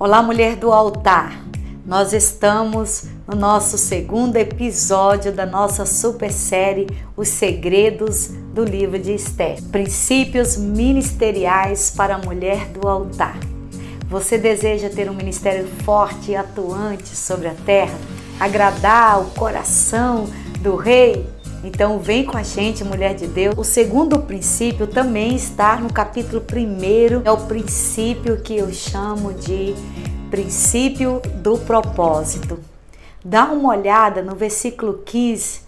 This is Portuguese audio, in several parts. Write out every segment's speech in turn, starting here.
Olá, mulher do altar! Nós estamos no nosso segundo episódio da nossa super série Os Segredos do Livro de Esther. Princípios ministeriais para a mulher do altar. Você deseja ter um ministério forte e atuante sobre a terra? Agradar o coração do rei? Então vem com a gente, mulher de Deus. O segundo princípio também está no capítulo 1, é o princípio que eu chamo de princípio do propósito. Dá uma olhada no versículo 15,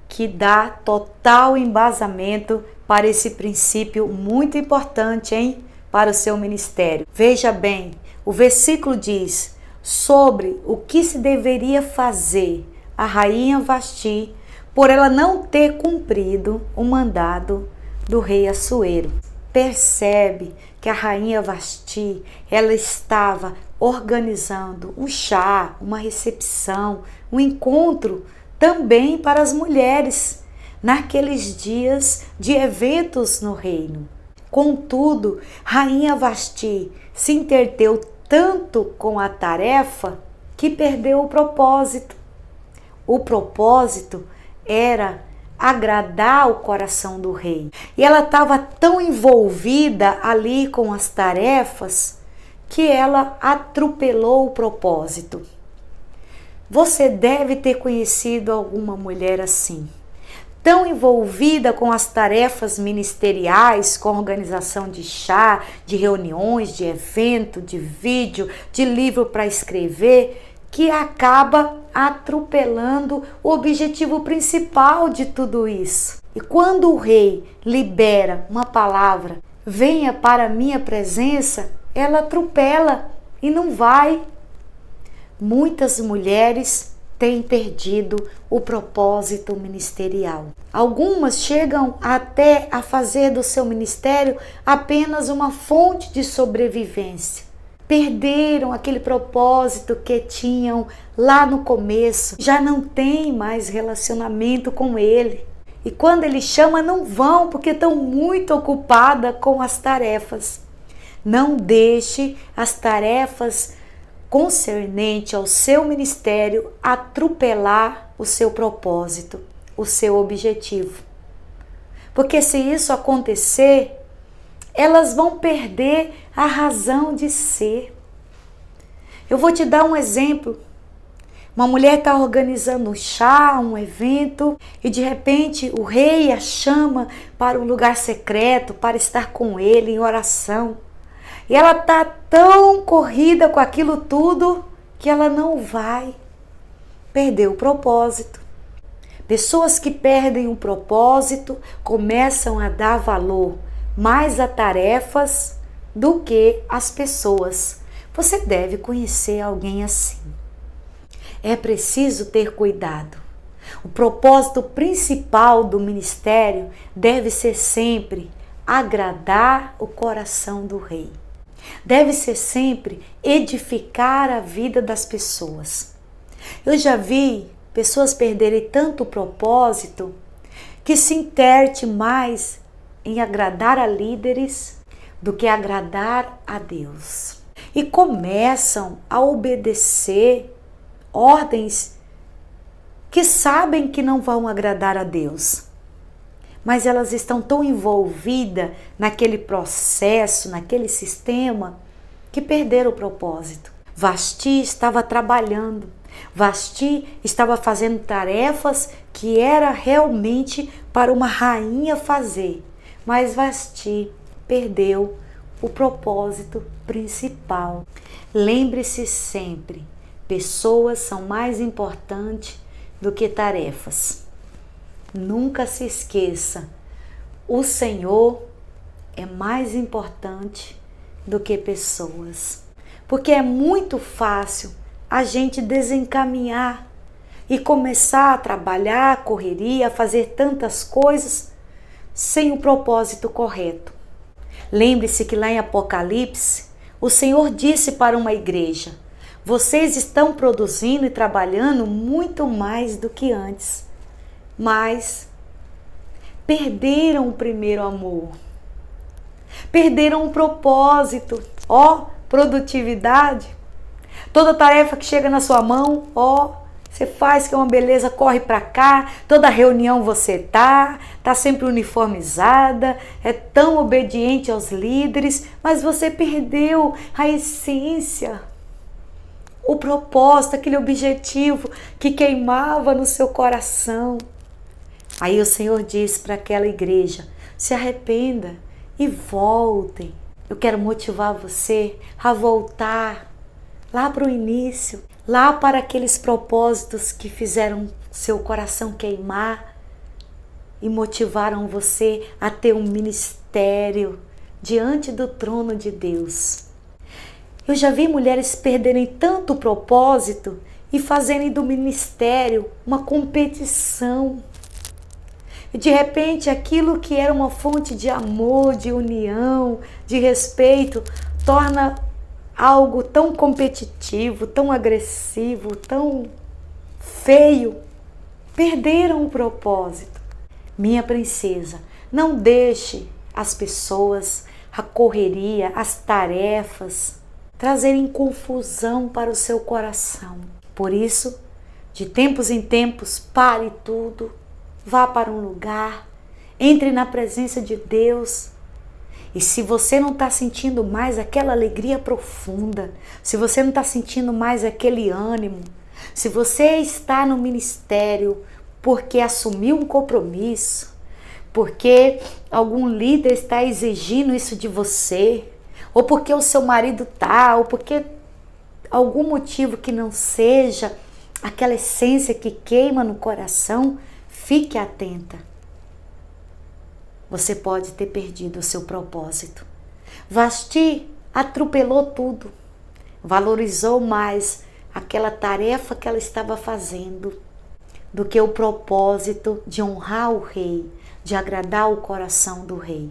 que dá total embasamento para esse princípio muito importante, para o seu ministério. Veja bem, o versículo diz sobre o que se deveria fazer a rainha Vasti por ela não ter cumprido o mandado do rei Assuero. Percebe que a rainha Vasti, ela estava organizando um chá, uma recepção, um encontro também para as mulheres, naqueles dias de eventos no reino. Contudo, rainha Vasti se entreteu tanto com a tarefa que perdeu o propósito. O propósito era agradar o coração do rei. E ela estava tão envolvida ali com as tarefas que ela atropelou o propósito. Você deve ter conhecido alguma mulher assim, tão envolvida com as tarefas ministeriais, com a organização de chá, de reuniões, de evento, de vídeo, de livro para escrever, que acaba atropelando o objetivo principal de tudo isso. E quando o rei libera uma palavra, venha para a minha presença, ela atropela e não vai. Muitas mulheres têm perdido o propósito ministerial. Algumas chegam até a fazer do seu ministério apenas uma fonte de sobrevivência. Perderam aquele propósito que tinham lá no começo, já não tem mais relacionamento com ele. E quando ele chama, não vão porque estão muito ocupadas com as tarefas. Não deixe as tarefas concernentes ao seu ministério atropelar o seu propósito, o seu objetivo. Porque se isso acontecer, elas vão perder a razão de ser. Eu vou te dar um exemplo. Uma mulher está organizando um chá, um evento, e de repente o rei a chama para um lugar secreto, para estar com ele em oração. E ela está tão corrida com aquilo tudo que ela não vai. Perdeu o propósito. Pessoas que perdem o propósito começam a dar valor mais a tarefas do que as pessoas. Você deve conhecer alguém assim. É preciso ter cuidado. O propósito principal do ministério deve ser sempre agradar o coração do rei. Deve ser sempre edificar a vida das pessoas. Eu já vi pessoas perderem tanto o propósito que se interte mais em agradar a líderes do que agradar a Deus. E começam a obedecer ordens que sabem que não vão agradar a Deus. Mas elas estão tão envolvidas naquele processo, naquele sistema, que perderam o propósito. Vasti estava trabalhando. Vasti estava fazendo tarefas que era realmente para uma rainha fazer. Mas Vasti perdeu o propósito principal. Lembre-se sempre, pessoas são mais importantes do que tarefas. Nunca se esqueça, o Senhor é mais importante do que pessoas. Porque é muito fácil a gente desencaminhar e começar a trabalhar, a correria, a fazer tantas coisas sem o propósito correto. Lembre-se que lá em Apocalipse, o Senhor disse para uma igreja: vocês estão produzindo e trabalhando muito mais do que antes, mas perderam o primeiro amor, perderam o propósito. produtividade. Toda tarefa que chega na sua mão, você faz que é uma beleza, corre para cá. Toda reunião você tá sempre uniformizada, é tão obediente aos líderes, mas você perdeu a essência, o propósito, aquele objetivo que queimava no seu coração. Aí o Senhor diz para aquela igreja: se arrependa e voltem. Eu quero motivar você a voltar lá para o início, lá para aqueles propósitos que fizeram seu coração queimar e motivaram você a ter um ministério diante do trono de Deus. Eu já vi mulheres perderem tanto o propósito e fazerem do ministério uma competição. E de repente aquilo que era uma fonte de amor, de união, de respeito, torna algo tão competitivo, tão agressivo, tão feio. Perderam o propósito. Minha princesa, não deixe as pessoas, a correria, as tarefas trazerem confusão para o seu coração. Por isso, de tempos em tempos, pare tudo, vá para um lugar, entre na presença de Deus. E se você não está sentindo mais aquela alegria profunda, se você não está sentindo mais aquele ânimo, se você está no ministério porque assumiu um compromisso, porque algum líder está exigindo isso de você, ou porque o seu marido está, ou porque algum motivo que não seja aquela essência que queima no coração, fique atenta. Você pode ter perdido o seu propósito. Vasti atropelou tudo, valorizou mais aquela tarefa que ela estava fazendo do que o propósito de honrar o rei, de agradar o coração do rei.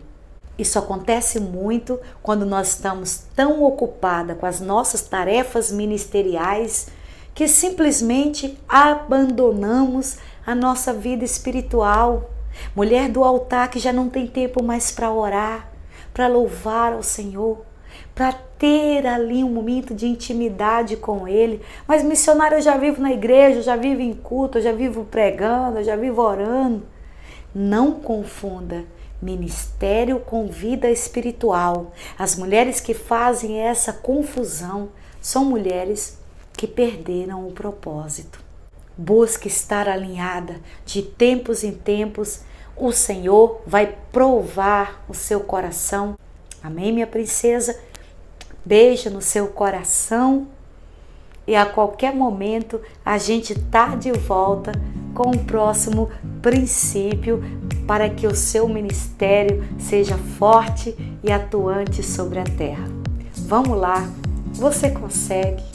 Isso acontece muito quando nós estamos tão ocupadas com as nossas tarefas ministeriais que simplesmente abandonamos a nossa vida espiritual. Mulher do altar que já não tem tempo mais para orar, para louvar ao Senhor, para ter ali um momento de intimidade com Ele. Mas missionária, eu já vivo na igreja, eu já vivo em culto, eu já vivo pregando, eu já vivo orando. Não confunda ministério com vida espiritual. As mulheres que fazem essa confusão são mulheres que perderam o propósito. Busque estar alinhada. De tempos em tempos, o Senhor vai provar o seu coração. Amém, minha princesa? Beijo no seu coração. E a qualquer momento a gente tá de volta com o próximo princípio para que o seu ministério seja forte e atuante sobre a terra. Vamos lá, você consegue.